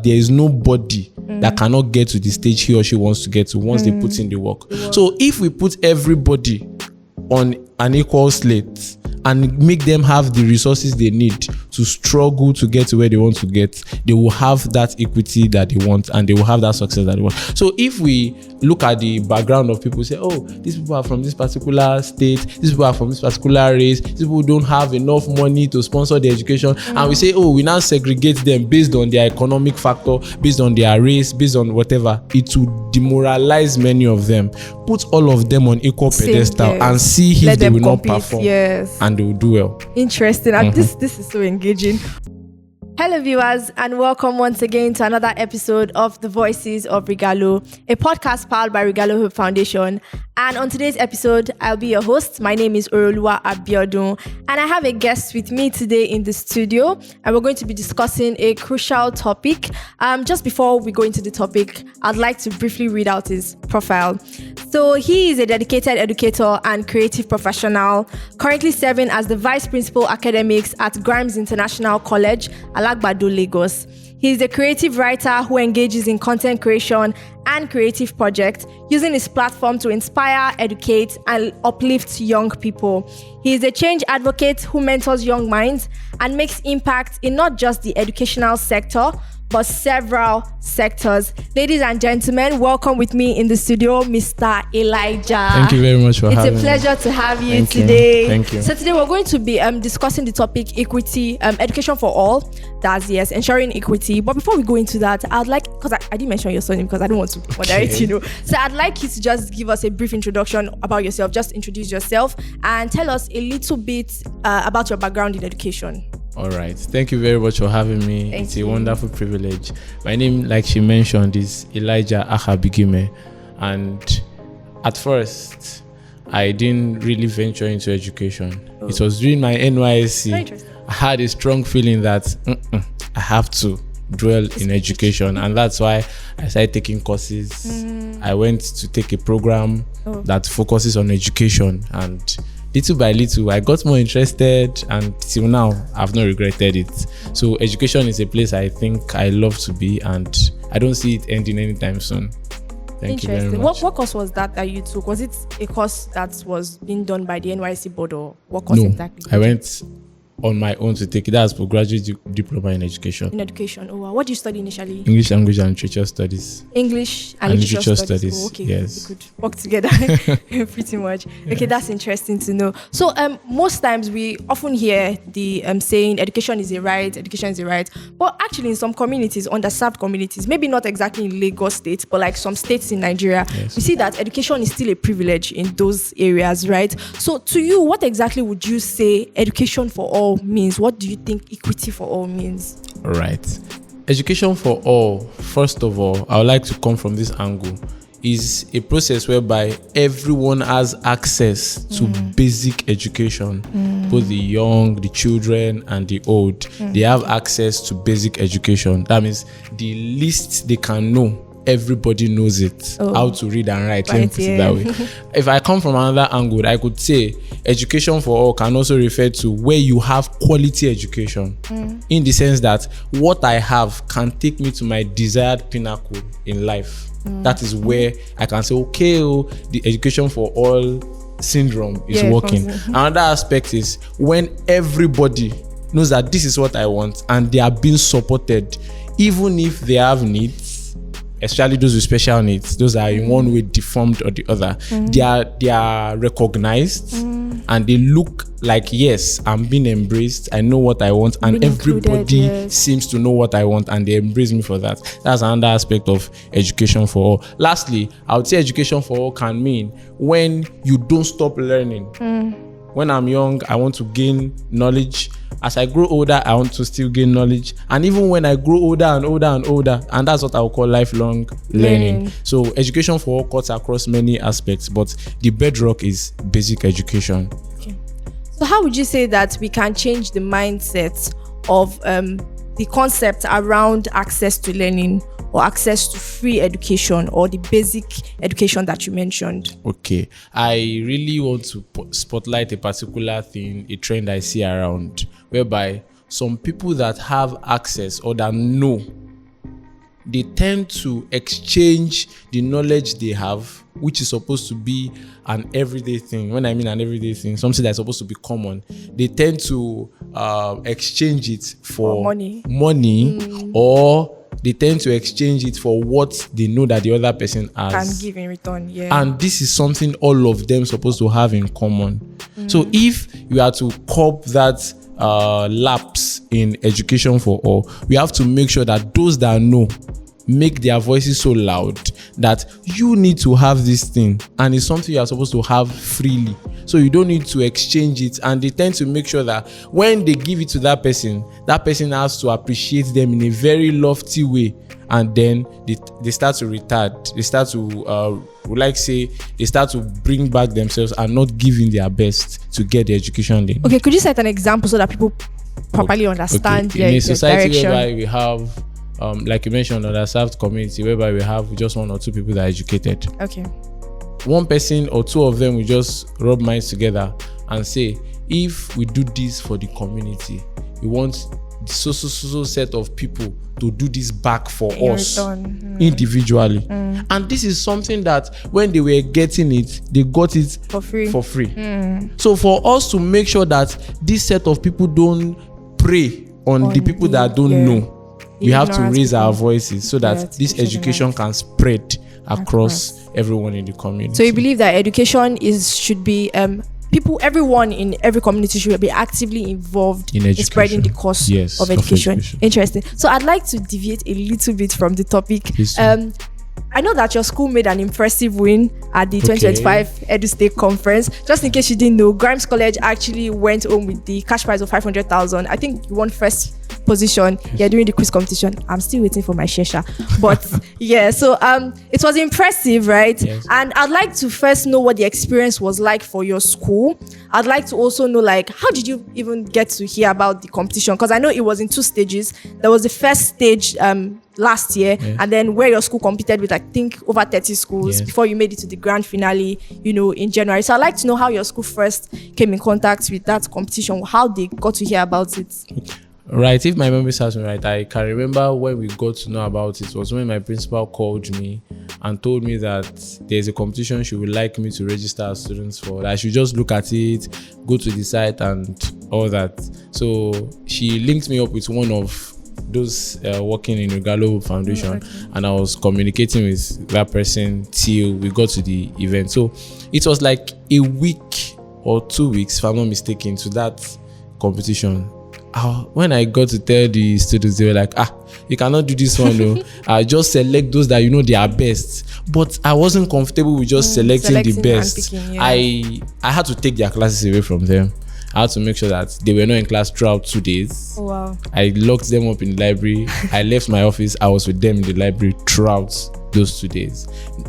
there is nobody that cannot get to the stage he or she wants to get to once they put in the work. So if we put everybody on an equal slate and make them have the resources they need to struggle to get to where they want to get, they will have that equity that they want and they will have that success that they want. So if we look at the background of people, say, oh, these people are from this particular state, these people are from this particular race, these people don't have enough money to sponsor their education, and we say, oh, we now segregate them based on their economic factor, based on their race, based on whatever, it will demoralize many of them. Put all of them on equal pedestal and see if they will not perform, and they will do well. Interesting. And this is so engaging. Hello viewers, and welcome once again to another episode of The Voices of Regalo, a podcast powered by Regalo Hope Foundation. And on today's episode, I'll be your host. My name is Oroluwa Abiodun, and I have a guest with me today in the studio, and we're going to be discussing a crucial topic. Just before we go into the topic, I'd like to briefly read out his profile. So he is a dedicated educator and creative professional, currently serving as the Vice Principal Academics at Grimes International College, Alagbado, Lagos. He is a creative writer who engages in content creation and creative projects, using his platform to inspire, educate, and uplift young people. He is a change advocate who mentors young minds and makes impact in not just the educational sector, but several sectors. Ladies and gentlemen, welcome with me in the studio, Mr. Elijah. Thank you very much for having me. It's a pleasure to have you today. Thank you. So today we're going to be discussing the topic equity, education for all. That's yes, ensuring equity. But before we go into that, I'd like, because I didn't mention your surname because I don't want to bother it, So I'd like you to just give us a brief introduction about yourself. Just introduce yourself and tell us a little bit about your background in education. All right. Thank you very much for having me. It's a wonderful privilege. My name, like she mentioned, is Elijah Akhabigimhe. And at first, I didn't really venture into education. Oh. It was during my NYSC. I had a strong feeling that I have to dwell in education. And that's why I started taking courses. I went to take a program that focuses on education, and little by little, I got more interested, and till now, I've not regretted it. So education is a place I think I love to be, and I don't see it ending anytime soon. Thank you very much. What course was that you took? Was it a course that was being done by the NYSC board, or what course exactly? I went on my own to take it. That's postgraduate diploma in education. In education. Oh wow. What did you study initially? English language and literature studies. English and literature studies. Oh, okay. Yes. We could work together pretty much. Yes. Okay, that's interesting to know. So most times we often hear the saying education is a right, but actually in some communities, underserved communities, maybe not exactly in Lagos State, but like some states in Nigeria, we see that education is still a privilege in those areas, right? So to you, what exactly would you say education for all means? What do you think equity for all means? All right. Education for all, first of all, I would like to come from this angle, is a process whereby everyone has access to basic education. Both the young, the children, and the old, they have access to basic education. That means the least they can know, everybody knows it, how to read and write. Let me put it that way. If I come from another angle, I could say education for all can also refer to where you have quality education, in the sense that what I have can take me to my desired pinnacle in life. That is where I can say, okay, the education for all syndrome is working. Another aspect is when everybody knows that this is what I want and they are being supported, even if they have needs, especially those with special needs, those are in one way deformed or the other, they are recognized and they look like, yes, I'm being embraced, I know what I want, and everybody seems to know what I want and they embrace me for that. That's another aspect of education for all. Lastly, I would say education for all can mean when you don't stop learning. When I'm young, I want to gain knowledge. As I grow older, I want to still gain knowledge. And even when I grow older and older and older, and that's what I would call lifelong learning. So education for all cuts across many aspects, but the bedrock is basic education. Okay. So how would you say that we can change the mindset of the concept around access to learning or access to free education or the basic education that you mentioned? Okay, I really want to spotlight a particular thing, a trend I see around, whereby some people that have access or that know they tend to exchange the knowledge they have, which is supposed to be an everyday thing. When I mean an everyday thing, something that's supposed to be common, they tend to exchange it for money, or they tend to exchange it for what they know that the other person has. Can give in return, yeah. And this is something all of them supposed to have in common. So if you are to curb that lapse in education for all, we have to make sure that those that know make their voices so loud that you need to have this thing, and it's something you are supposed to have freely, so you don't need to exchange it. And they tend to make sure that when they give it to that person has to appreciate them in a very lofty way, and then they start to retard, they start to they start to bring back themselves and not giving their best to get the education they need. Okay, could you cite an example so that people properly understand in a society direction? whereby we have like you mentioned, underserved community, whereby we have just one or two people that are educated. Okay. One person or two of them will just rub minds together and say, if we do this for the community, we want so set of people to do this back for us individually. And this is something that when they were getting it, they got it for free. So for us to make sure that this set of people don't prey on the people that don't know, we have to raise our voices so that this education can spread across everyone in the community. So you believe that education should be everyone in every community should be actively involved in spreading the cause of education. Interesting. So I'd like to deviate a little bit from the topic. I know that your school made an impressive win at the 2025 Edu State Conference. Just in case you didn't know, Grimes College actually went home with the cash prize of 500,000. I think you won first position during the quiz competition. I'm still waiting for my shesha. But so it was impressive, right? Yes. And I'd like to first know what the experience was like for your school. I'd like to also know, like, how did you even get to hear about the competition? Because I know it was in 2 stages. There was the first stage last year, and then where your school competed with, I think, over 30 schools before you made it to the grand finale, in January. So I'd like to know how your school first came in contact with that competition, how they got to hear about it. Right, if my memory serves me right, I can remember when we got to know about it was when my principal called me and told me that there's a competition she would like me to register as students for. That I should just look at it, go to the site and all that. So she linked me up with one of those working in Regalo Foundation, and I was communicating with that person till we got to the event. So it was like a week or 2 weeks, if I'm not mistaken, to that competition. When I got to tell the students, they were like, you cannot do this one though. Just select those that they are best. But I wasn't comfortable with just selecting the best. Picking, I had to take their classes away from them. I had to make sure that they were not in class throughout 2 days. Oh, wow. I locked them up in the library. I left my office. I was with them in the library throughout those 2 days.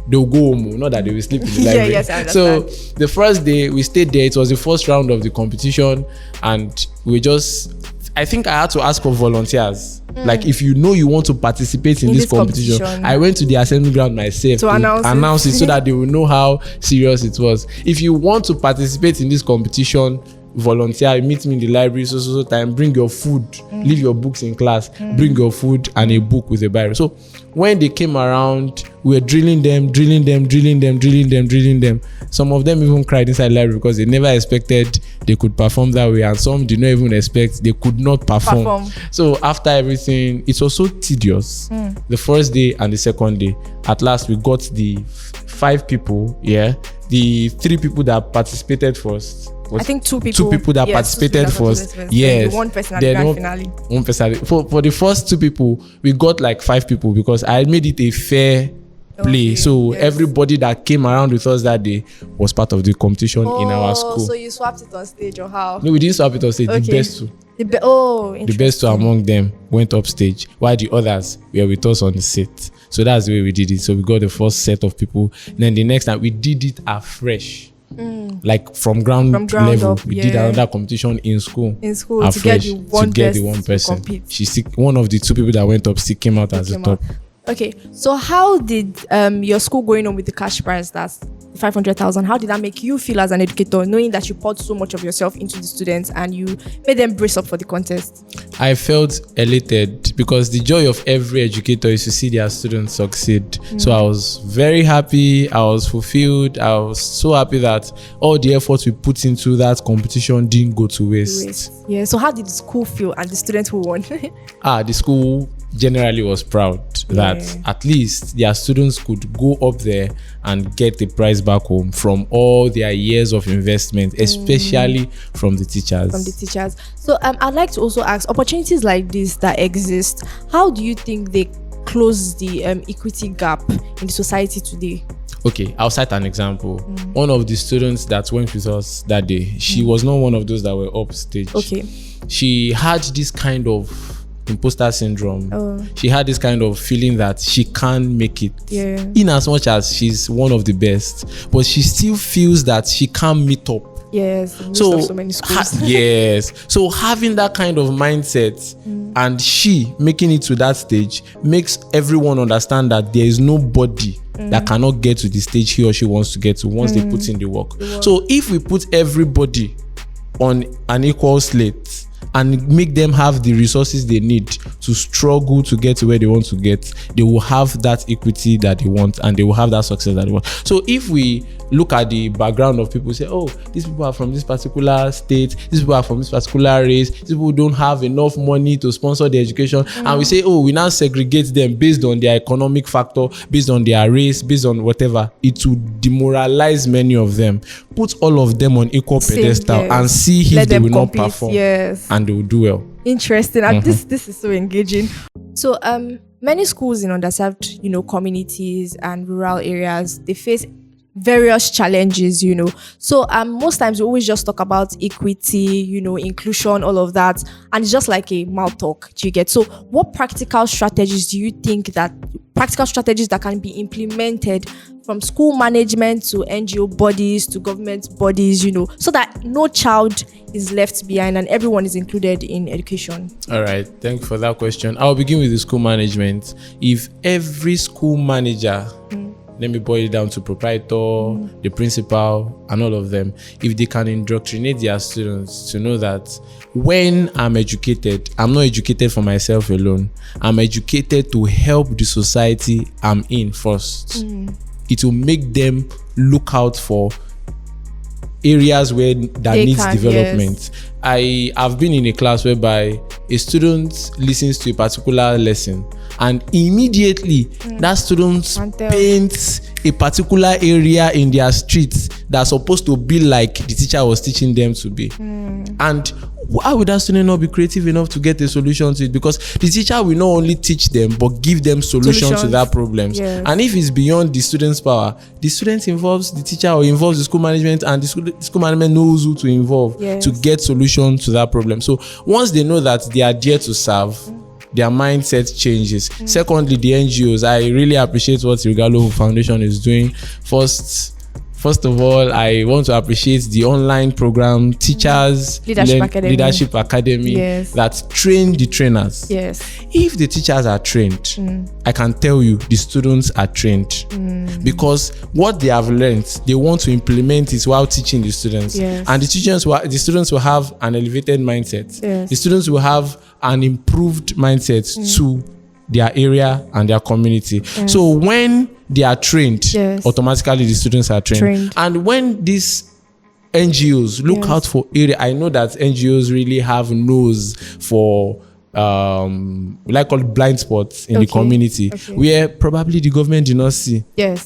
They'll go home, not that they will sleep in the library. Yes, I So understand. the first day we stayed there. It was the first round of the competition, and I think I had to ask for volunteers. Like, if you want to participate in this competition, I went to the assembly ground myself to announce it so that they will know how serious it was. If you want to participate in this competition, volunteer, meet me in the library so time, bring your food, leave your books in class, bring your food and a book with a Bible. So when they came around, we were drilling them. Some of them even cried inside the library because they never expected they could perform that way, and some did not even expect they could not perform. So after everything, it was so tedious. The first day and the second day, at last we got the 5 people, the 3 people that participated first. I think 2 people that participated first. Yes. One person at the grand finale. One person. For the first 2 people, we got like 5 people because I made it a fair play. So everybody that came around with us that day was part of the competition in our school. So you swapped it on stage or how? No, we didn't swap it on stage. The best 2. The best 2 among them went up stage, while the others were with us on the set. So that's the way we did it. So we got the first set of people. Then the next time we did it afresh. Like from ground level up, we did another competition in school to get the one person. One of the 2 people that went up still came out as the top. Okay, so how did your school going on with the cash prize, that's 500,000, how did that make you feel as an educator, knowing that you poured so much of yourself into the students and you made them brace up for the contest? I felt elated because the joy of every educator is to see their students succeed. So I was very happy. I was fulfilled. I was so happy that all the effort we put into that competition didn't go to waste. Yeah, so how did the school feel and the students who won? The school generally was proud that at least their students could go up there and get the prize back home from all their years of investment, especially from the teachers. So I'd like to also ask, opportunities like this that exist, how do you think they close the equity gap in the society today? Okay, I'll cite an example. One of the students that went with us that day, she was not one of those that were upstage. Okay. She had this kind of imposter syndrome. She had this kind of feeling that she can't make it. In as much as she's one of the best, but she still feels that she can't meet up. So many schools. So having that kind of mindset and she making it to that stage makes everyone understand that there is nobody that cannot get to the stage he or she wants to get to once they put in the work. So if we put everybody on an equal slate and make them have the resources they need to struggle to get to where they want to get, they will have that equity that they want and they will have that success that they want. So if we look at the background of people, say, oh, these people are from this particular state, these people are from this particular race, these people don't have enough money to sponsor their education, and we say, oh, we now segregate them based on their economic factor, based on their race, based on whatever, it will demoralize many of them. Put all of them on equal pedestal and see if they will not perform, and they will do well. Interesting. This is so engaging. So many schools in underserved communities and rural areas, they face various challenges, so most times we always just talk about equity, inclusion, all of that, and it's just like a mouth talk. Do you get? So what practical strategies do you think that can be implemented from school management to NGO bodies to government bodies, so that no child is left behind and everyone is included in education? All right, thank you for that question. I'll begin with the school management. If every school manager, let me boil it down to proprietor, the principal, and all of them, if they can indoctrinate their students to know that when I'm educated, I'm not educated for myself alone. I'm educated to help the society I'm in first. It will make them look out for areas where that needs development. I have been in a class whereby a student listens to a particular lesson and immediately that student paints a particular area in their streets that's supposed to be like the teacher was teaching them to be. And how would that student not be creative enough to get a solution to it? Because the teacher will not only teach them but give them solutions to that problem. And if it's beyond the student's power, the student involves the teacher or involves the school management, and the school management knows who to involve to get solution to that problem. So once they know that they are there to serve, their mindset changes. Secondly, the NGOs, I really appreciate what Regalo Foundation is doing. First of all, I want to appreciate the online program, Teachers Leadership Academy that train the trainers. If the teachers are trained, I can tell you the students are trained, because what they have learned, they want to implement it while teaching the students. And the students will have an elevated mindset. The students will have an improved mindset to their area and their community. So when they are trained, automatically the students are trained. And when these NGOs look out for area, I know that NGOs really have nose for like called blind spots in the community where probably the government did not see,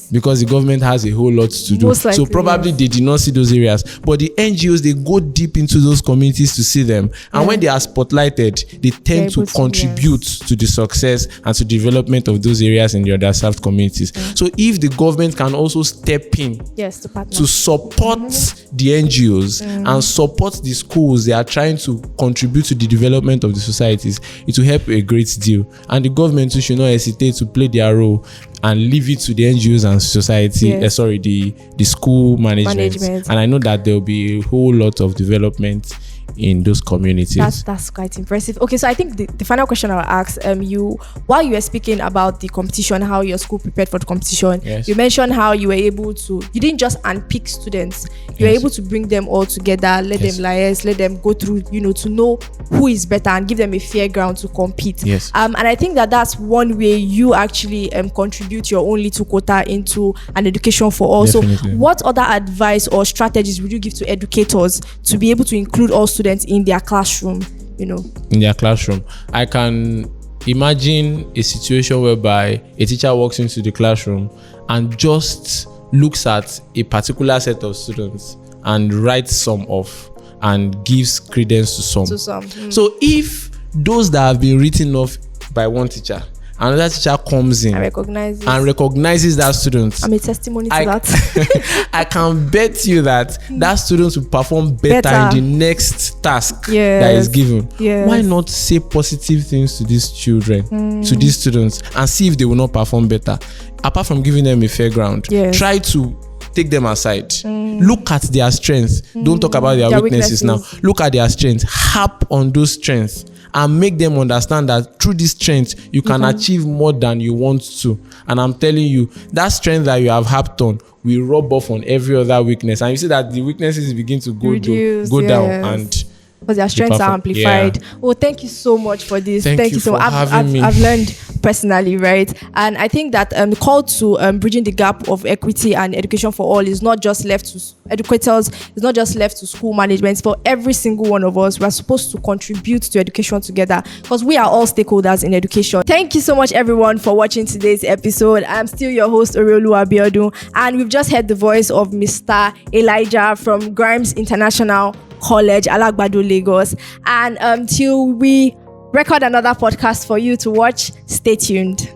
because the government has a whole lot to do. So probably they did not see those areas, but the NGOs, they go deep into those communities to see them, and when they are spotlighted, they tend to contribute to the success and to development of those areas in the underserved communities. So if the government can also step in to support the NGOs and support the schools they are trying to contribute to the development of the societies, it will help a great deal. And the government should not hesitate to play their role and leave it to the NGOs and society, the school management. And I know that there will be a whole lot of development in those communities. That's quite impressive. Okay, so I think the final question I'll ask you, while you were speaking about the competition, how your school prepared for the competition, Yes. you mentioned how you were able to, you didn't just unpick students, you were Yes. able to bring them all together, let Yes. them liaise, let them go through, to know who is better and give them a fair ground to compete. Yes. And I think that's one way you actually contribute your own little quota into an education for all. Definitely. So what other advice or strategies would you give to educators to be able to include all students in their classroom, In their classroom, I can imagine a situation whereby a teacher walks into the classroom and just looks at a particular set of students and writes some off and gives credence to some. So if those that have been written off by one teacher, another teacher comes in and recognizes that student, I'm a testimony to that. I can bet you that student will perform better in the next task that is given. Yes. Why not say positive things to these children, to these students, and see if they will not perform better? Apart from giving them a fair ground, try to take them aside. Look at their strengths. Don't talk about their weaknesses now. Look at their strengths. Harp on those strengths and make them understand that through this strength you can achieve more than you want to. And I'm telling you, that strength that you have harped on will rub off on every other weakness, and you see that the weaknesses begin to go down, and because their strengths are amplified. Well, thank you so much for this. Thank you so much. I've learned personally, right? And I think that the call to bridging the gap of equity and education for all is not just left to educators, it's not just left to school management. For every single one of us, we're supposed to contribute to education together because we are all stakeholders in education. Thank you so much, everyone, for watching today's episode. I'm still your host, Oriolu Abiodun, and we've just heard the voice of Mr. Elijah from Grimes International College, Alagbado, Lagos. And till we record another podcast for you to watch, stay tuned.